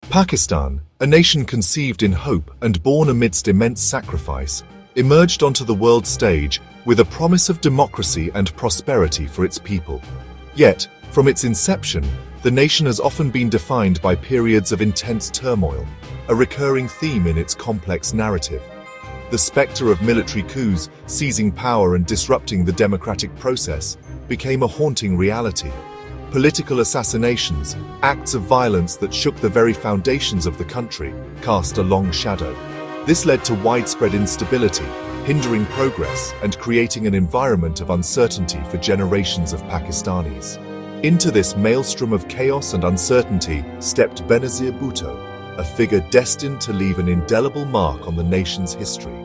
Pakistan, a nation conceived in hope and born amidst immense sacrifice, emerged onto the world stage with a promise of democracy and prosperity for its people. Yet, from its inception, the nation has often been defined by periods of intense turmoil, a recurring theme in its complex narrative. The specter of military coups, seizing power and disrupting the democratic process, became a haunting reality. Political assassinations, acts of violence that shook the very foundations of the country, cast a long shadow. This led to widespread instability, hindering progress and creating an environment of uncertainty for generations of Pakistanis. Into this maelstrom of chaos and uncertainty stepped Benazir Bhutto, a figure destined to leave an indelible mark on the nation's history.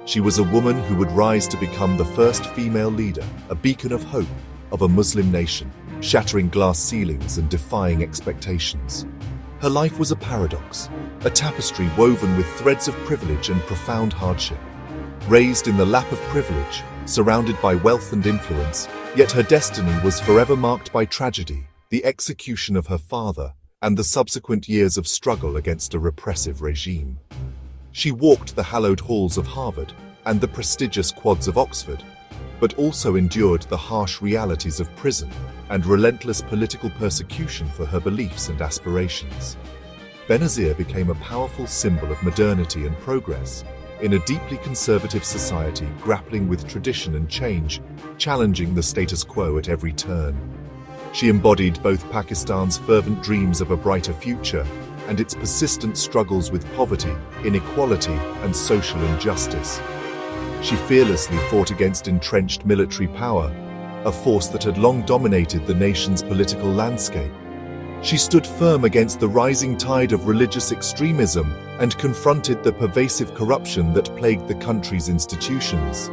She was a woman who would rise to become the first female leader, a beacon of hope of a Muslim nation, shattering glass ceilings and defying expectations. Her life was a paradox, a tapestry woven with threads of privilege and profound hardship. Raised in the lap of privilege, surrounded by wealth and influence, yet her destiny was forever marked by tragedy, the execution of her father, and the subsequent years of struggle against a repressive regime. She walked the hallowed halls of Harvard and the prestigious quads of Oxford, but also endured the harsh realities of prison and relentless political persecution for her beliefs and aspirations. Benazir became a powerful symbol of modernity and progress in a deeply conservative society grappling with tradition and change, challenging the status quo at every turn. She embodied both Pakistan's fervent dreams of a brighter future and its persistent struggles with poverty, inequality, and social injustice. She fearlessly fought against entrenched military power, a force that had long dominated the nation's political landscape. She stood firm against the rising tide of religious extremism and confronted the pervasive corruption that plagued the country's institutions,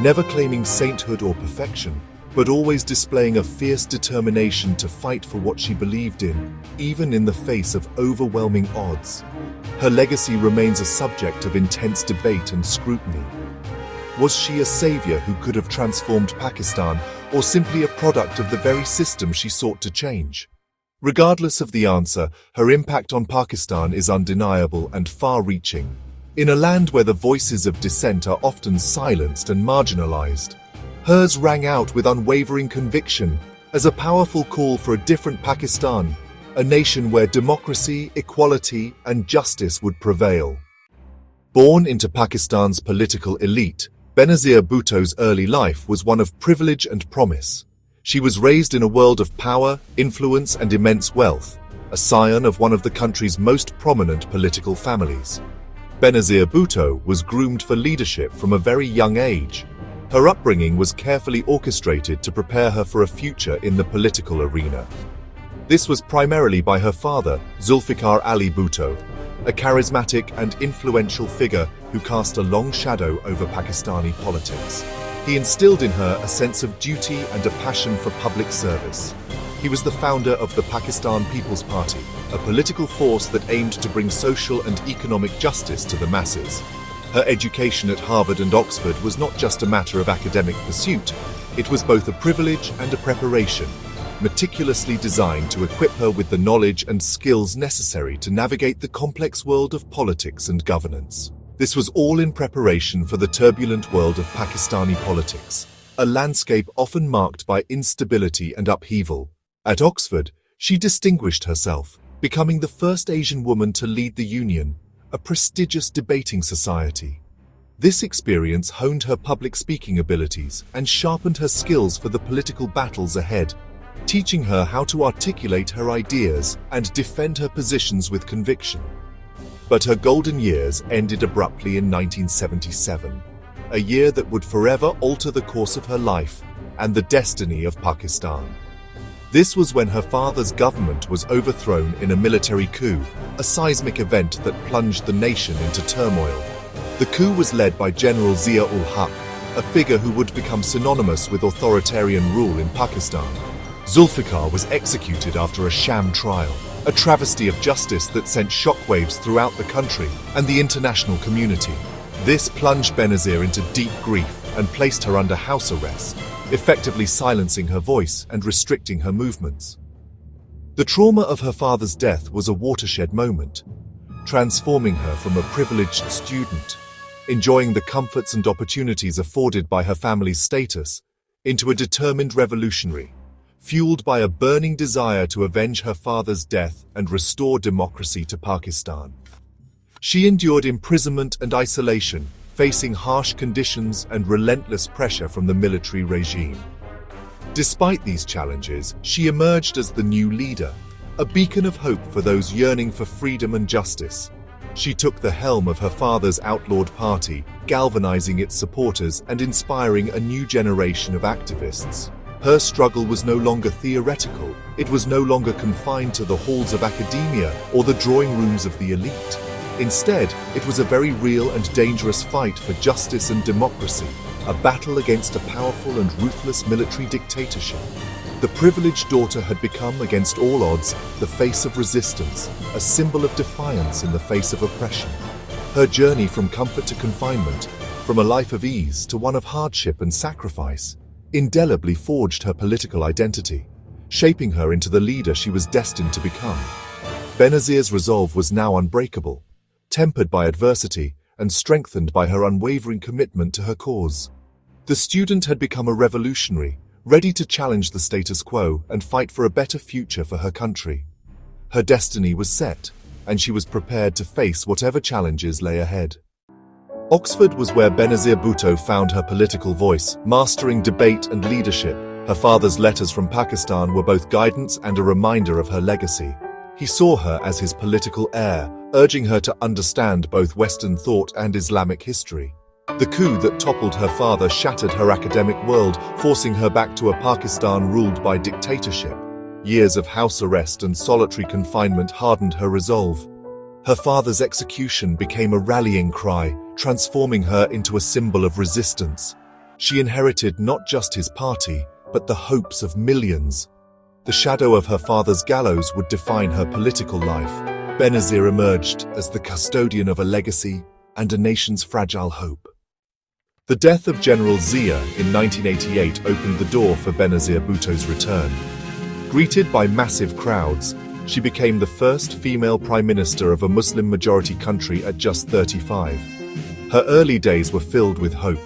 never claiming sainthood or perfection, but always displaying a fierce determination to fight for what she believed in, even in the face of overwhelming odds. Her legacy remains a subject of intense debate and scrutiny. Was she a savior who could have transformed Pakistan, or simply a product of the very system she sought to change? Regardless of the answer, her impact on Pakistan is undeniable and far-reaching. In a land where the voices of dissent are often silenced and marginalized, hers rang out with unwavering conviction as a powerful call for a different Pakistan, a nation where democracy, equality, and justice would prevail. Born into Pakistan's political elite, Benazir Bhutto's early life was one of privilege and promise. She was raised in a world of power, influence, and immense wealth, a scion of one of the country's most prominent political families. Benazir Bhutto was groomed for leadership from a very young age. Her upbringing was carefully orchestrated to prepare her for a future in the political arena. This was primarily by her father, Zulfikar Ali Bhutto, a charismatic and influential figure who cast a long shadow over Pakistani politics. He instilled in her a sense of duty and a passion for public service. He was the founder of the Pakistan People's Party, a political force that aimed to bring social and economic justice to the masses. Her education at Harvard and Oxford was not just a matter of academic pursuit, it was both a privilege and a preparation, meticulously designed to equip her with the knowledge and skills necessary to navigate the complex world of politics and governance. This was all in preparation for the turbulent world of Pakistani politics, a landscape often marked by instability and upheaval. At Oxford, she distinguished herself, becoming the first Asian woman to lead the Union, a prestigious debating society. This experience honed her public speaking abilities and sharpened her skills for the political battles ahead, teaching her how to articulate her ideas and defend her positions with conviction. But her golden years ended abruptly in 1977, a year that would forever alter the course of her life and the destiny of Pakistan. This was when her father's government was overthrown in a military coup, a seismic event that plunged the nation into turmoil. The coup was led by General Zia-ul-Haq, a figure who would become synonymous with authoritarian rule in Pakistan. Zulfikar was executed after a sham trial, a travesty of justice that sent shockwaves throughout the country and the international community. This plunged Benazir into deep grief and placed her under house arrest, effectively silencing her voice and restricting her movements. The trauma of her father's death was a watershed moment, transforming her from a privileged student, enjoying the comforts and opportunities afforded by her family's status, into a determined revolutionary, fueled by a burning desire to avenge her father's death and restore democracy to Pakistan. She endured imprisonment and isolation, facing harsh conditions and relentless pressure from the military regime. Despite these challenges, she emerged as the new leader, a beacon of hope for those yearning for freedom and justice. She took the helm of her father's outlawed party, galvanizing its supporters and inspiring a new generation of activists. Her struggle was no longer theoretical. It was no longer confined to the halls of academia or the drawing rooms of the elite. Instead, it was a very real and dangerous fight for justice and democracy, a battle against a powerful and ruthless military dictatorship. The privileged daughter had become, against all odds, the face of resistance, a symbol of defiance in the face of oppression. Her journey from comfort to confinement, from a life of ease to one of hardship and sacrifice, indelibly forged her political identity, shaping her into the leader she was destined to become. Benazir's resolve was now unbreakable, tempered by adversity and strengthened by her unwavering commitment to her cause. The student had become a revolutionary, ready to challenge the status quo and fight for a better future for her country. Her destiny was set, and she was prepared to face whatever challenges lay ahead. Oxford was where Benazir Bhutto found her political voice, mastering debate and leadership. Her father's letters from Pakistan were both guidance and a reminder of her legacy. He saw her as his political heir, urging her to understand both Western thought and Islamic history. The coup that toppled her father shattered her academic world, forcing her back to a Pakistan ruled by dictatorship. Years of house arrest and solitary confinement hardened her resolve. Her father's execution became a rallying cry, transforming her into a symbol of resistance. She inherited not just his party, but the hopes of millions. The shadow of her father's gallows would define her political life. Benazir emerged as the custodian of a legacy and a nation's fragile hope. The death of General Zia in 1988 opened the door for Benazir Bhutto's return. Greeted by massive crowds, she became the first female prime minister of a Muslim-majority country at just 35. Her early days were filled with hope,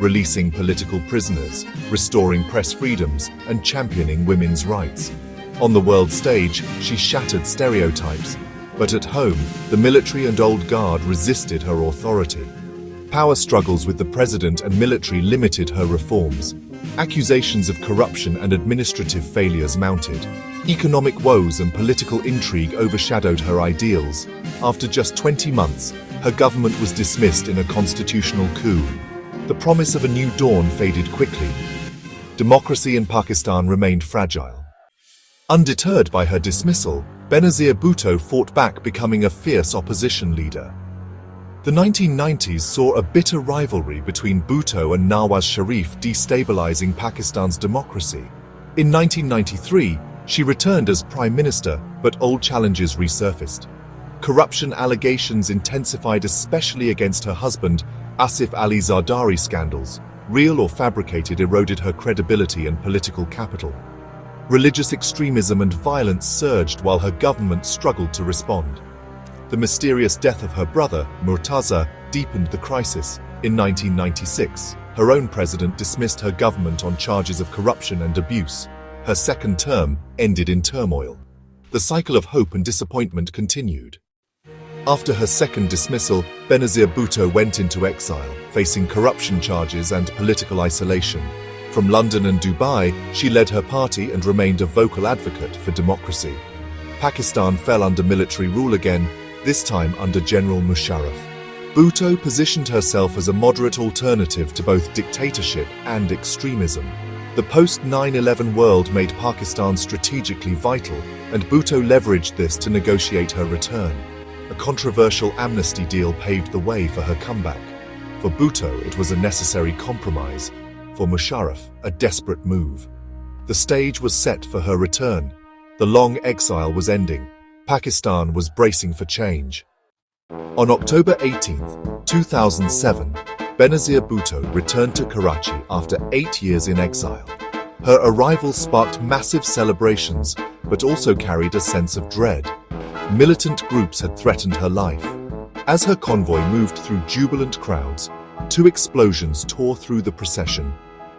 releasing political prisoners, restoring press freedoms, and championing women's rights. On the world stage, she shattered stereotypes, but at home, the military and old guard resisted her authority. Power struggles with the president and military limited her reforms. Accusations of corruption and administrative failures mounted. Economic woes and political intrigue overshadowed her ideals. After just 20 months, her government was dismissed in a constitutional coup. The promise of a new dawn faded quickly. Democracy in Pakistan remained fragile. Undeterred by her dismissal, Benazir Bhutto fought back, becoming a fierce opposition leader. The 1990s saw a bitter rivalry between Bhutto and Nawaz Sharif destabilizing Pakistan's democracy. In 1993, she returned as prime minister, but old challenges resurfaced. Corruption allegations intensified, especially against her husband. Asif Ali Zardari scandals, real or fabricated, eroded her credibility and political capital. Religious extremism and violence surged while her government struggled to respond. The mysterious death of her brother, Murtaza, deepened the crisis. In 1996, her own president dismissed her government on charges of corruption and abuse. Her second term ended in turmoil. The cycle of hope and disappointment continued. After her second dismissal, Benazir Bhutto went into exile, facing corruption charges and political isolation. From London and Dubai, she led her party and remained a vocal advocate for democracy. Pakistan fell under military rule again, this time under General Musharraf. Bhutto positioned herself as a moderate alternative to both dictatorship and extremism. The post-9/11 world made Pakistan strategically vital, and Bhutto leveraged this to negotiate her return. A controversial amnesty deal paved the way for her comeback. For Bhutto, it was a necessary compromise. For Musharraf, a desperate move. The stage was set for her return. The long exile was ending. Pakistan was bracing for change. On October 18, 2007, Benazir Bhutto returned to Karachi after 8 years in exile. Her arrival sparked massive celebrations, but also carried a sense of dread. Militant groups had threatened her life. As her convoy moved through jubilant crowds, 2 explosions tore through the procession,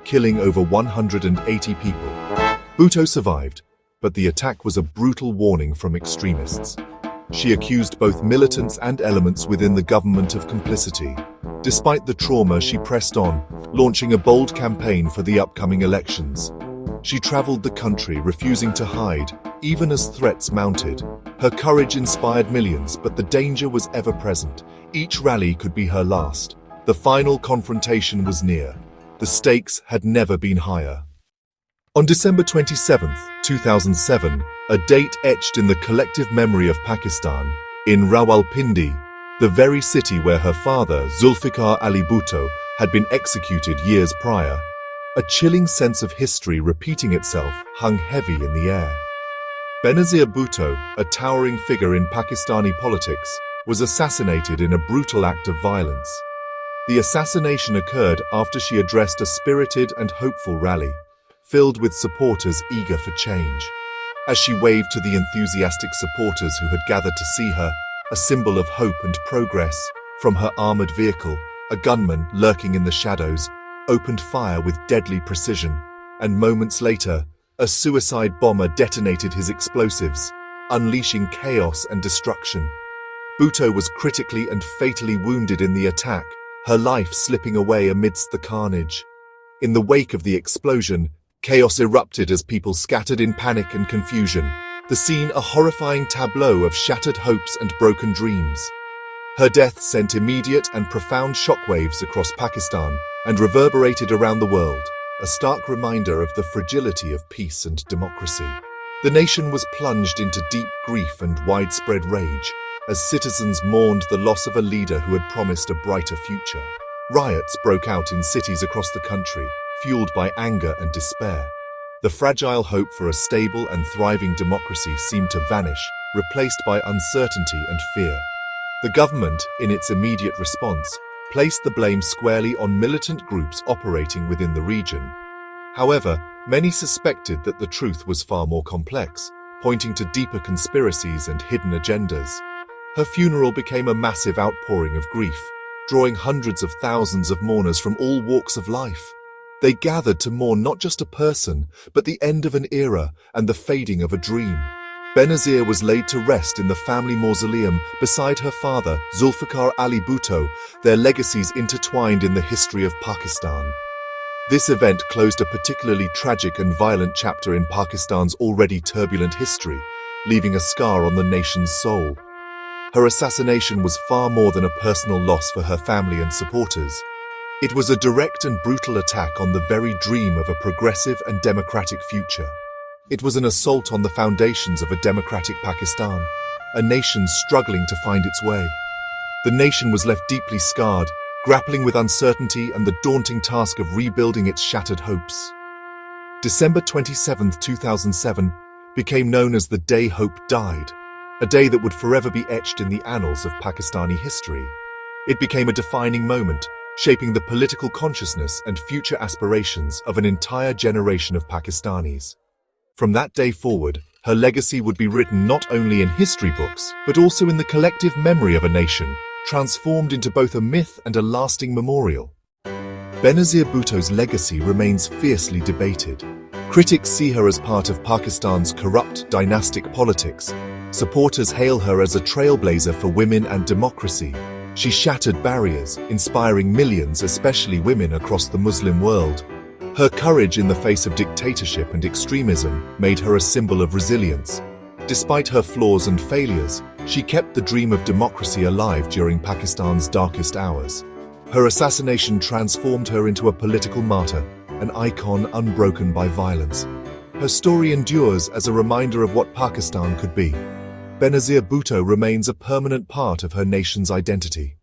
killing over 180 people. Bhutto survived, but the attack was a brutal warning from extremists. She accused both militants and elements within the government of complicity. Despite the trauma, she pressed on, launching a bold campaign for the upcoming elections. She traveled the country, refusing to hide, even as threats mounted. Her courage inspired millions, but the danger was ever present. Each rally could be her last. The final confrontation was near. The stakes had never been higher. On December 27, 2007, a date etched in the collective memory of Pakistan, in Rawalpindi, the very city where her father, Zulfikar Ali Bhutto, had been executed years prior. A chilling sense of history repeating itself hung heavy in the air. Benazir Bhutto, a towering figure in Pakistani politics, was assassinated in a brutal act of violence. The assassination occurred after she addressed a spirited and hopeful rally, filled with supporters eager for change. As she waved to the enthusiastic supporters who had gathered to see her, a symbol of hope and progress, from her armored vehicle, a gunman lurking in the shadows opened fire with deadly precision, and moments later, a suicide bomber detonated his explosives, unleashing chaos and destruction. Bhutto was critically and fatally wounded in the attack, her life slipping away amidst the carnage. In the wake of the explosion, chaos erupted as people scattered in panic and confusion, the scene a horrifying tableau of shattered hopes and broken dreams. Her death sent immediate and profound shockwaves across Pakistan and reverberated around the world, a stark reminder of the fragility of peace and democracy. The nation was plunged into deep grief and widespread rage, as citizens mourned the loss of a leader who had promised a brighter future. Riots broke out in cities across the country, fueled by anger and despair. The fragile hope for a stable and thriving democracy seemed to vanish, replaced by uncertainty and fear. The government, in its immediate response, placed the blame squarely on militant groups operating within the region. However, many suspected that the truth was far more complex, pointing to deeper conspiracies and hidden agendas. Her funeral became a massive outpouring of grief, drawing hundreds of thousands of mourners from all walks of life. They gathered to mourn not just a person, but the end of an era and the fading of a dream. Benazir was laid to rest in the family mausoleum beside her father, Zulfikar Ali Bhutto, their legacies intertwined in the history of Pakistan. This event closed a particularly tragic and violent chapter in Pakistan's already turbulent history, leaving a scar on the nation's soul. Her assassination was far more than a personal loss for her family and supporters. It was a direct and brutal attack on the very dream of a progressive and democratic future. It was an assault on the foundations of a democratic Pakistan, a nation struggling to find its way. The nation was left deeply scarred, grappling with uncertainty and the daunting task of rebuilding its shattered hopes. December 27, 2007, became known as the day hope died, a day that would forever be etched in the annals of Pakistani history. It became a defining moment, shaping the political consciousness and future aspirations of an entire generation of Pakistanis. From that day forward, her legacy would be written not only in history books, but also in the collective memory of a nation, transformed into both a myth and a lasting memorial. Benazir Bhutto's legacy remains fiercely debated. Critics see her as part of Pakistan's corrupt dynastic politics. Supporters hail her as a trailblazer for women and democracy. She shattered barriers, inspiring millions, especially women, across the Muslim world. Her courage in the face of dictatorship and extremism made her a symbol of resilience. Despite her flaws and failures, she kept the dream of democracy alive during Pakistan's darkest hours. Her assassination transformed her into a political martyr, an icon unbroken by violence. Her story endures as a reminder of what Pakistan could be. Benazir Bhutto remains a permanent part of her nation's identity.